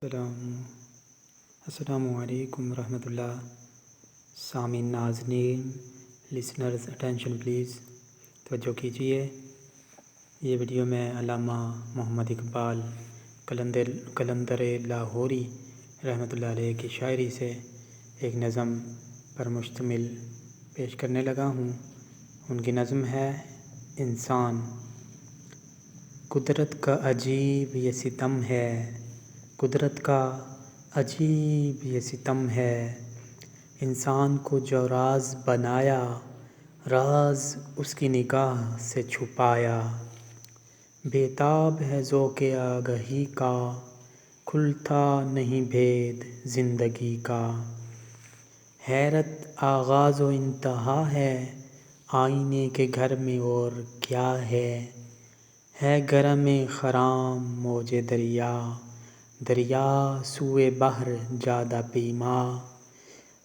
السلام علیکم ورحمۃ اللہ۔ سامعین ناظرین، لسنرز اٹینشن پلیز، توجہ کیجیے۔ یہ ویڈیو میں علامہ محمد اقبال قلندر لاہوری رحمۃ اللہ علیہ کی شاعری سے ایک نظم پر مشتمل پیش کرنے لگا ہوں۔ ان کی نظم ہے انسان۔ قدرت کا عجیب یہ ستم ہے، قدرت کا عجیب یہ ستم ہے، انسان کو جو راز بنایا، راز اس کی نگاہ سے چھپایا۔ بے تاب ہے ذوق آگہی کا، کھلتا نہیں بھید زندگی کا۔ حیرت آغاز و انتہا ہے، آئینے کے گھر میں اور کیا ہے گرم خرام موج دریا، دریا سوئے بحر جادہ پیما۔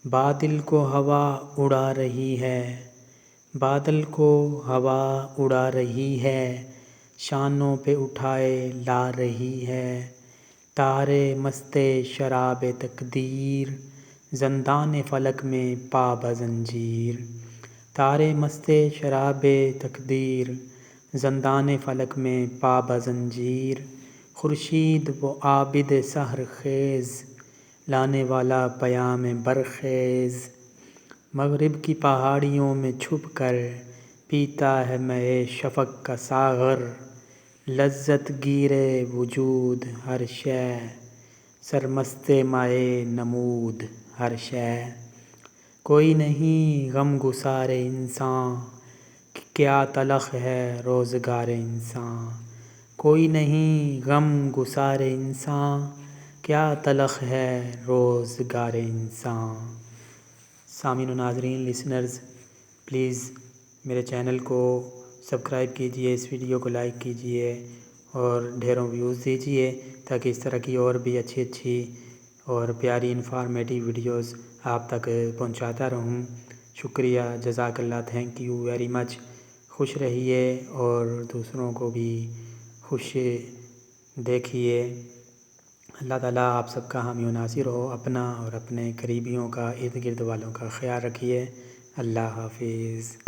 بادل کو ہوا اڑا رہی ہے، بادل کو ہوا اڑا رہی ہے، شانوں پہ اٹھائے لا رہی ہے۔ تارے مست شراب تقدیر، زندان فلک میں پا بزنجیر۔ تارے مست شراب تقدیر، زندان فلک میں پا بزنجیر۔ خورشید وہ عابد سحر خیز، لانے والا پیام برخیز۔ مغرب کی پہاڑیوں میں چھپ کر، پیتا ہے مے شفق کا ساغر۔ لذت گیر وجود ہر شے، سرمست مے نمود ہر شے۔ کوئی نہیں غم گسار انساں، کہ کیا تلخ ہے روزگار انساں۔ کوئی نہیں غم گسار انساں، کیا تلخ ہے روزگار انساں۔ سامعین و ناظرین، لسنرز پلیز میرے چینل کو سبسکرائب کیجئے، اس ویڈیو کو لائک کیجئے اور ڈھیروں ویوز دیجئے، تاکہ اس طرح کی اور بھی اچھی اور پیاری انفارمیٹیو ویڈیوز آپ تک پہنچاتا رہوں۔ شکریہ، جزاک اللہ، تھینک یو ویری مچ۔ خوش رہیے اور دوسروں کو بھی خوش دیکھیے۔ اللہ تعالیٰ آپ سب کا حامی و ناصر ہو۔ اپنا اور اپنے قریبیوں کا، ارد گرد والوں کا خیال رکھیے۔ اللہ حافظ۔